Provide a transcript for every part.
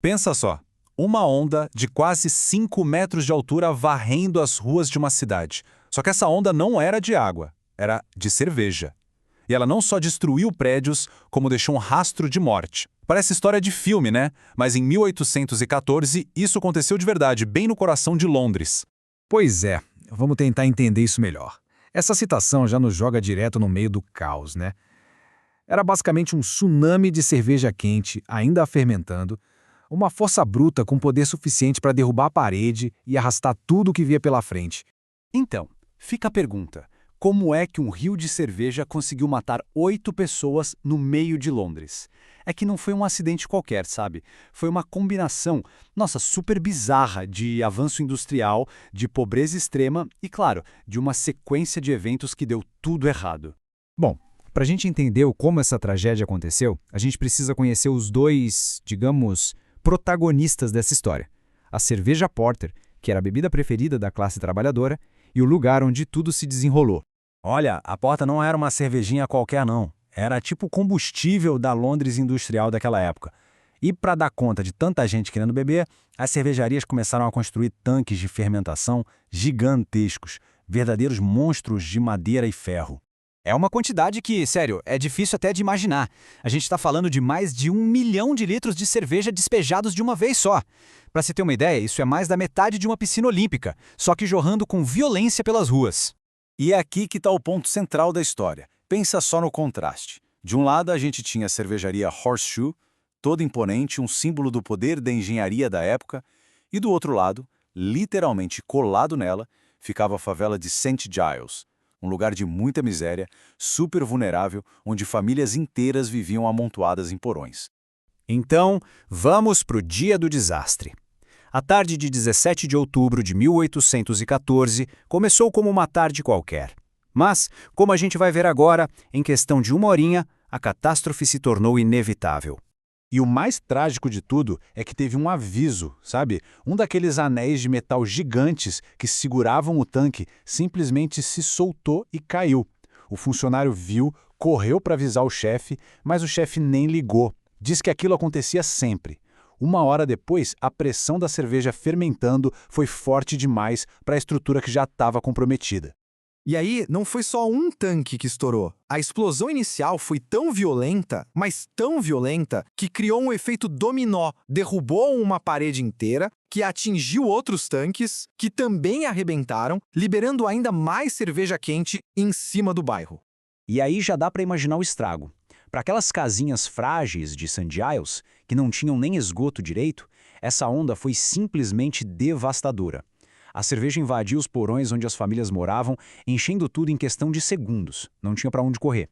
Pensa só, uma onda de quase 5 metros de altura varrendo as ruas de uma cidade. Só que essa onda não era de água, era de cerveja. E ela não só destruiu prédios, como deixou um rastro de morte. Parece história de filme, né? Mas em 1814, isso aconteceu de verdade, bem no coração de Londres. Pois é, vamos tentar entender isso melhor. Essa citação já nos joga direto no meio do caos, né? Era basicamente um tsunami de cerveja quente, ainda fermentando, uma força bruta com poder suficiente para derrubar a parede e arrastar tudo o que via pela frente. Então, fica a pergunta: como é que um rio de cerveja conseguiu matar 8 pessoas no meio de Londres? É que não foi um acidente qualquer, sabe? Foi uma combinação, nossa, super bizarra de avanço industrial, de pobreza extrema e, claro, de uma sequência de eventos que deu tudo errado. Bom, para a gente entender como essa tragédia aconteceu, a gente precisa conhecer os dois, digamos, protagonistas dessa história. A cerveja Porter, que era a bebida preferida da classe trabalhadora, e o lugar onde tudo se desenrolou. Olha, a Porter não era uma cervejinha qualquer não. Era tipo o combustível da Londres industrial daquela época. E para dar conta de tanta gente querendo beber, as cervejarias começaram a construir tanques de fermentação gigantescos, verdadeiros monstros de madeira e ferro. É uma quantidade que, sério, é difícil até de imaginar. A gente está falando de mais de 1 milhão de litros de cerveja despejados de uma vez só. Para se ter uma ideia, isso é mais da metade de uma piscina olímpica, só que jorrando com violência pelas ruas. E é aqui que está o ponto central da história. Pensa só no contraste. De um lado, a gente tinha a cervejaria Horseshoe, toda imponente, um símbolo do poder da engenharia da época, e do outro lado, literalmente colado nela, ficava a favela de St. Giles, um lugar de muita miséria, super vulnerável, onde famílias inteiras viviam amontoadas em porões. Então, vamos para o dia do desastre. A tarde de 17 de outubro de 1814 começou como uma tarde qualquer. Mas, como a gente vai ver agora, em questão de uma horinha, a catástrofe se tornou inevitável. E o mais trágico de tudo é que teve um aviso, sabe? Um daqueles anéis de metal gigantes que seguravam o tanque simplesmente se soltou e caiu. O funcionário viu, correu para avisar o chefe, mas o chefe nem ligou. Diz que aquilo acontecia sempre. Uma hora depois, a pressão da cerveja fermentando foi forte demais para a estrutura que já estava comprometida. E aí, não foi só um tanque que estourou. A explosão inicial foi tão violenta, mas tão violenta, que criou um efeito dominó, derrubou uma parede inteira, que atingiu outros tanques, que também arrebentaram, liberando ainda mais cerveja quente em cima do bairro. E aí já dá para imaginar o estrago. Para aquelas casinhas frágeis de St. Giles, que não tinham nem esgoto direito, essa onda foi simplesmente devastadora. A cerveja invadiu os porões onde as famílias moravam, enchendo tudo em questão de segundos. Não tinha para onde correr.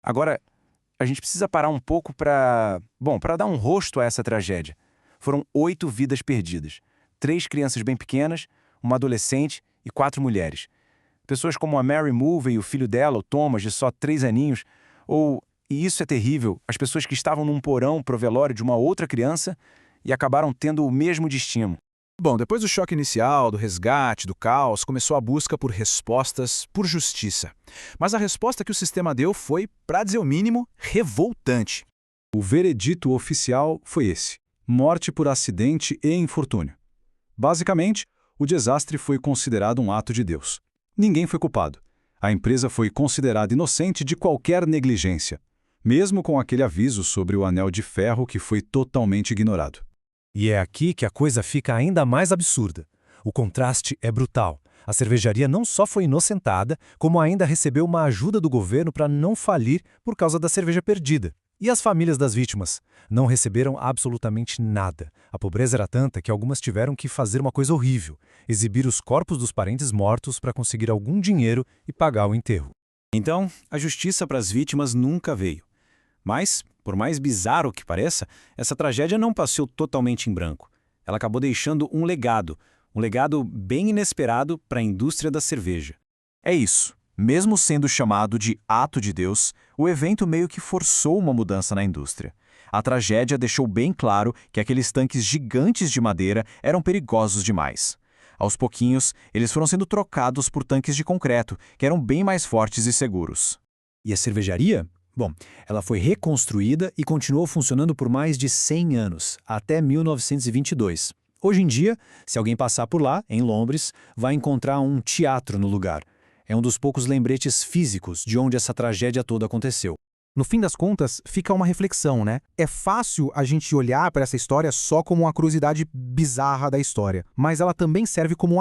Agora, a gente precisa parar um pouco para dar um rosto a essa tragédia. Foram 8 vidas perdidas. 3 crianças bem pequenas, uma adolescente e 4 mulheres. Pessoas como a Mary Mulvey e o filho dela, o Thomas, de só 3 aninhos, e isso é terrível, as pessoas que estavam num porão pro velório de uma outra criança e acabaram tendo o mesmo destino. Bom, depois do choque inicial, do resgate, do caos, começou a busca por respostas, por justiça. Mas a resposta que o sistema deu foi, para dizer o mínimo, revoltante. O veredito oficial foi esse: morte por acidente e infortúnio. Basicamente, o desastre foi considerado um ato de Deus. Ninguém foi culpado. A empresa foi considerada inocente de qualquer negligência, mesmo com aquele aviso sobre o anel de ferro que foi totalmente ignorado. E é aqui que a coisa fica ainda mais absurda. O contraste é brutal. A cervejaria não só foi inocentada, como ainda recebeu uma ajuda do governo para não falir por causa da cerveja perdida. E as famílias das vítimas? Não receberam absolutamente nada. A pobreza era tanta que algumas tiveram que fazer uma coisa horrível: exibir os corpos dos parentes mortos para conseguir algum dinheiro e pagar o enterro. Então, a justiça para as vítimas nunca veio. Mas, por mais bizarro que pareça, essa tragédia não passou totalmente em branco. Ela acabou deixando um legado bem inesperado para a indústria da cerveja. É isso. Mesmo sendo chamado de ato de Deus, o evento meio que forçou uma mudança na indústria. A tragédia deixou bem claro que aqueles tanques gigantes de madeira eram perigosos demais. Aos pouquinhos, eles foram sendo trocados por tanques de concreto, que eram bem mais fortes e seguros. E a cervejaria? Bom, ela foi reconstruída e continuou funcionando por mais de 100 anos, até 1922. Hoje em dia, se alguém passar por lá, em Londres, vai encontrar um teatro no lugar. É um dos poucos lembretes físicos de onde essa tragédia toda aconteceu. No fim das contas, fica uma reflexão, né? É fácil a gente olhar para essa história só como uma curiosidade bizarra da história, mas ela também serve como um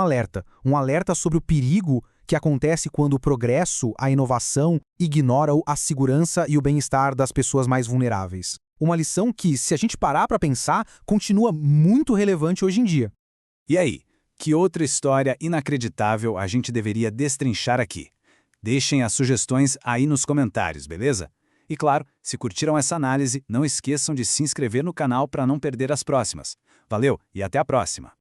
alerta sobre o perigo que acontece quando o progresso, a inovação, ignoram a segurança e o bem-estar das pessoas mais vulneráveis. Uma lição que, se a gente parar para pensar, continua muito relevante hoje em dia. E aí, que outra história inacreditável a gente deveria destrinchar aqui? Deixem as sugestões aí nos comentários, beleza? E claro, se curtiram essa análise, não esqueçam de se inscrever no canal para não perder as próximas. Valeu e até a próxima!